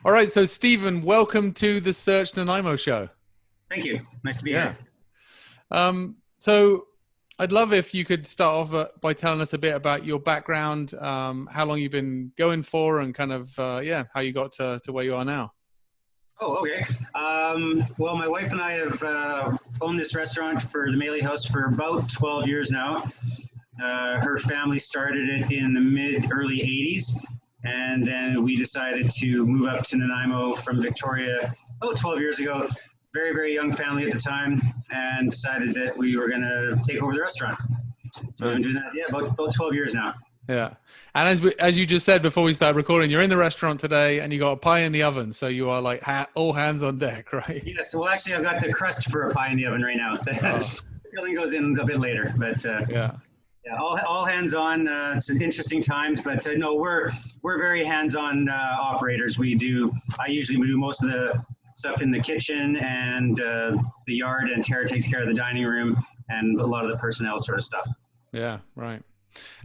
All right, so Stephen, welcome to the Search Nanaimo show. Thank you. Nice to be here. So I'd love if you could start off by telling us a bit about your background, how long you've been going for, and kind of, how you got to where you are now. Oh, okay. Well, my wife and I have owned this restaurant for the Mahle House for about 12 years now. Her family started it in the early 80s. And then we decided to move up to Nanaimo from Victoria about 12 years ago. Very, very young family at the time, and decided that we were going to take over the restaurant. So we've been doing that, about 12 years now. Yeah. And as you just said before we started recording, you're in the restaurant today and you got a pie in the oven. So you are like all hands on deck, right? Yes. Well, actually, I've got the crust for a pie in the oven right now. The filling goes in a bit later, but yeah, all hands on. It's interesting times, but no, we're very hands-on operators. I usually do most of the stuff in the kitchen and the yard, and Tara takes care of the dining room and a lot of the personnel sort of stuff. Yeah, right.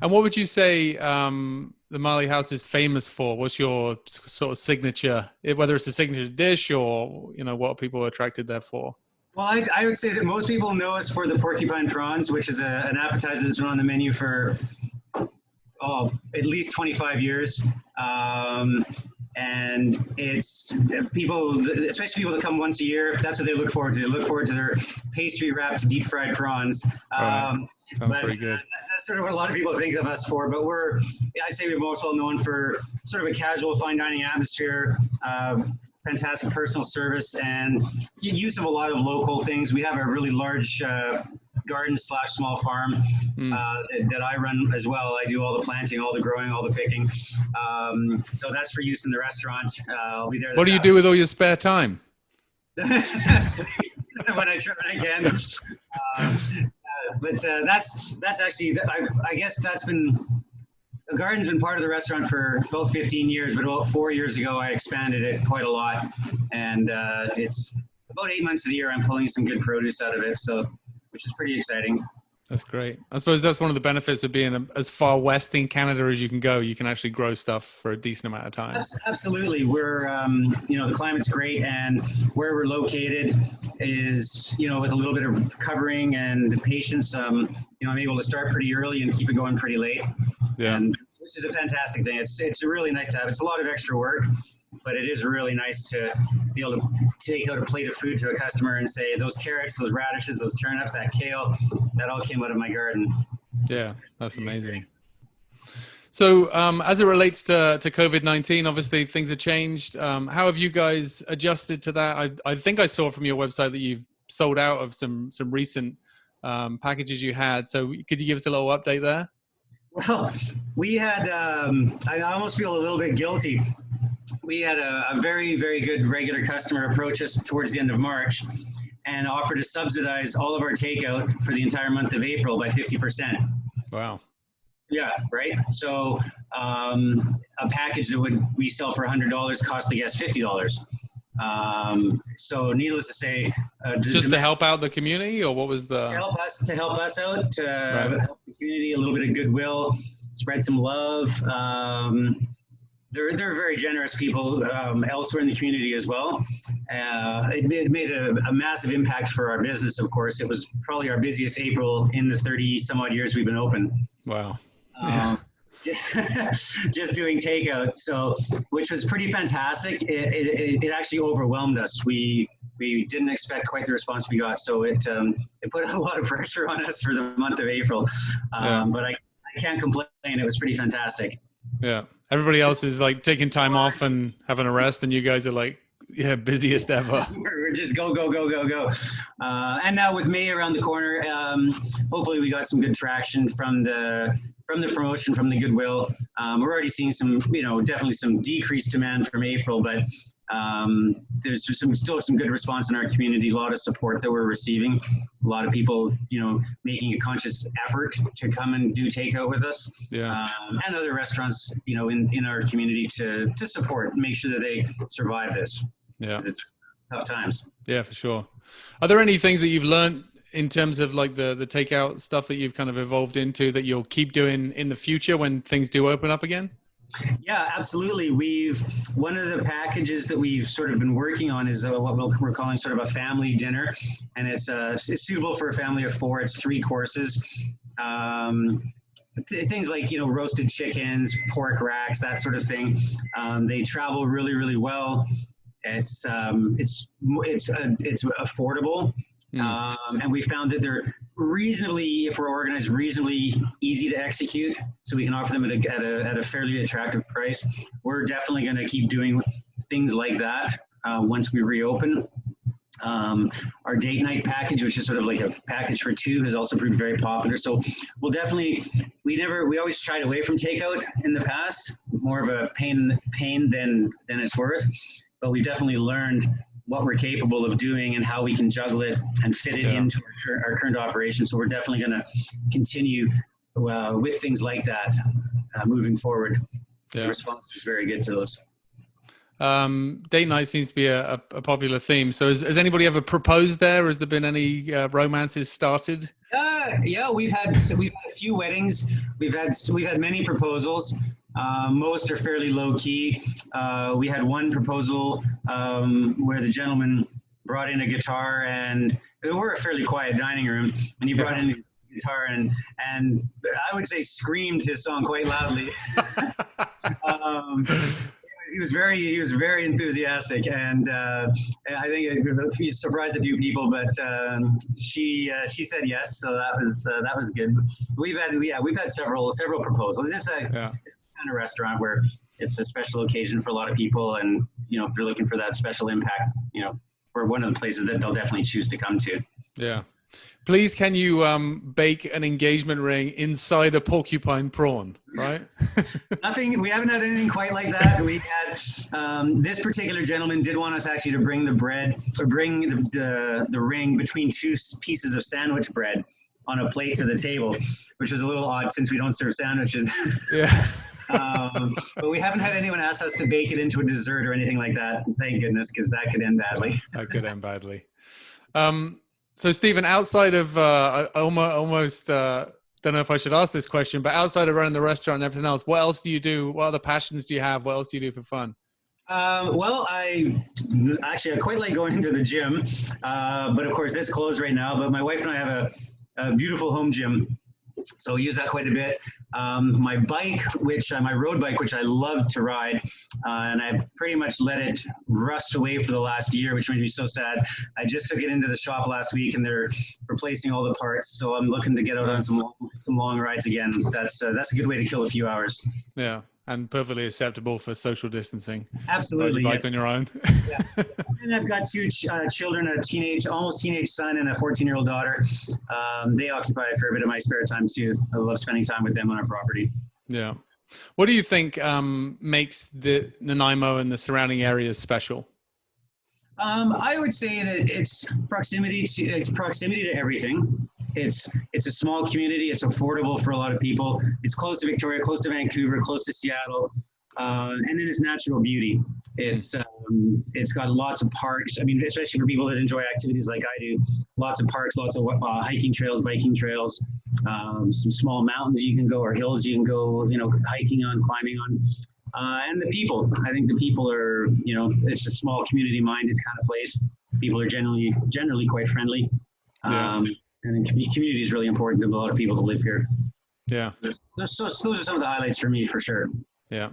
And what would you say the Mahle House is famous for? What's your sort of signature, whether it's a signature dish or, what are people attracted there for? Well, I would say that most people know us for the porcupine prawns, which is an appetizer that's been on the menu for at least 25 years. And it's people, especially people that come once a year, that's what they look forward to. They look forward to their pastry wrapped deep fried prawns. Sounds pretty good. That's sort of what a lot of people think of us for, but I'd say we're most well known for sort of a casual fine dining atmosphere, fantastic personal service, and use of a lot of local things. We have a really large garden/small farm that I run as well. I do all the planting, all the growing, all the picking. So that's for use in the restaurant. I'll be there. What do you do with all your spare time? when I can. But that's actually, I guess the garden's been part of the restaurant for about 15 years, but about 4 years ago, I expanded it quite a lot. And it's about 8 months of the year, I'm pulling some good produce out of it. Which is pretty exciting. That's great. I suppose that's one of the benefits of being as far west in Canada as you can go. You can actually grow stuff for a decent amount of time. Absolutely. We're, the climate's great, and where we're located is, with a little bit of covering and patience, I'm able to start pretty early and keep it going pretty late. Yeah. And which is a fantastic thing. It's really nice to have. It's a lot of extra work, but it is really nice to be able to take out a plate of food to a customer and say, those carrots, those radishes, those turnips, that kale, that all came out of my garden. Yeah, that's amazing. So as it relates to COVID-19, obviously things have changed. How have you guys adjusted to that? I think I saw from your website that you've sold out of some recent packages you had. So could you give us a little update there? Well, we had, I almost feel a little bit guilty. We had a very, very good regular customer approach us towards the end of March and offered to subsidize all of our takeout for the entire month of April by 50%. Wow. Yeah, right. So a package that we sell for $100 cost the guest $50. So needless to say, just to help out the community, or what was the to help us out, to right. help the community, a little bit of goodwill, spread some love. They're very generous people elsewhere in the community as well. It made a massive impact for our business. Of course, it was probably our busiest April in the 30 some odd years we've been open. Wow. Just doing takeout, which was pretty fantastic. It actually overwhelmed us. We didn't expect quite the response we got, so it put a lot of pressure on us for the month of April. But I can't complain. It was pretty fantastic. Yeah, everybody else is like taking time off and having a rest, and you guys are like, busiest ever. We're just go. And now with May around the corner, hopefully we got some good traction from the promotion, from the goodwill. We're already seeing some, definitely some decreased demand from April, but there's still some good response in our community, a lot of support that we're receiving, a lot of people, making a conscious effort to come and do takeout with us, and other restaurants, in our community to support, make sure that they survive this. Yeah. It's tough times. Yeah, for sure. Are there any things that you've learned in terms of like the takeout stuff that you've kind of evolved into that you'll keep doing in the future when things do open up again? Yeah, absolutely. One of the packages that we've sort of been working on is what we're calling sort of a family dinner, and it's suitable for a family of 4. It's 3 courses. Things like, roasted chickens, pork racks, that sort of thing. They travel really, really well. It's affordable, and we found that they're reasonably, if we're organized, reasonably easy to execute. So we can offer them at a fairly attractive price. We're definitely going to keep doing things like that once we reopen. Our date night package, which is sort of like a package for 2, has also proved very popular. So we'll definitely, we always shied away from takeout in the past, more of a pain than it's worth. But we definitely learned what we're capable of doing and how we can juggle it and fit it into our current operation. So we're definitely going to continue with things like that moving forward. Yeah. The response was very good to those. Date night seems to be a popular theme. So has anybody ever proposed there? Has there been any romances started? Yeah, we've had a few weddings. We've had many proposals. Most are fairly low key. We had one proposal where the gentleman brought in a guitar, and we're a fairly quiet dining room, and he brought in a guitar and I would say screamed his song quite loudly. He was very enthusiastic, and I think he surprised a few people. But she said yes, so that was good. We've had several proposals. It's a kind of restaurant where it's a special occasion for a lot of people, and if they're looking for that special impact, we're one of the places that they'll definitely choose to come to. Yeah. Please, can you bake an engagement ring inside a porcupine prawn, right? Nothing. We haven't had anything quite like that. We had this particular gentleman did want us actually to bring the bread, or bring the ring between 2 pieces of sandwich bread on a plate to the table, which was a little odd since we don't serve sandwiches. Yeah. But we haven't had anyone ask us to bake it into a dessert or anything like that. Thank goodness, because that could end badly. That could end badly. So Stephen, outside of almost don't know if I should ask this question, but outside of running the restaurant and everything else, what else do you do? What other passions do you have? What else do you do for fun? Well, I quite like going to the gym, but of course it's closed right now. But my wife and I have a beautiful home gym, so we use that quite a bit. My bike, my road bike, which I love to ride, and I've pretty much let it rust away for the last year, which made me so sad. I just took it into the shop last week, and they're replacing all the parts. So I'm looking to get out on some long rides again. That's a good way to kill a few hours. Yeah. And perfectly acceptable for social distancing. Absolutely. Ride your bike on your own. Yeah. And I've got 2 children, almost teenage son and a 14-year-old daughter. They occupy a fair bit of my spare time too. I love spending time with them on our property. Yeah. What do you think makes the Nanaimo and the surrounding areas special? I would say that it's proximity to everything. It's a small community. It's affordable for a lot of people. It's close to Victoria, close to Vancouver, close to Seattle, and then it's natural beauty. It's got lots of parks. I mean, especially for people that enjoy activities like I do, lots of parks, lots of hiking trails, biking trails, some small mountains you can go, or hills you can go, hiking on, climbing on. And the people. I think the people are, it's a small community-minded kind of place. People are generally quite friendly. Yeah. And community is really important to a lot of people that live here. Yeah. Those are some of the highlights for me, for sure. Yeah.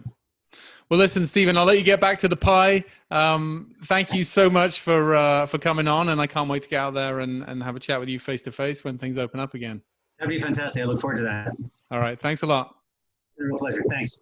Well, listen, Stephen, I'll let you get back to the pie. Thank you so much for coming on, and I can't wait to get out there and have a chat with you face to face when things open up again. That'd be fantastic. I look forward to that. All right. Thanks a lot. It's a real pleasure. Thanks.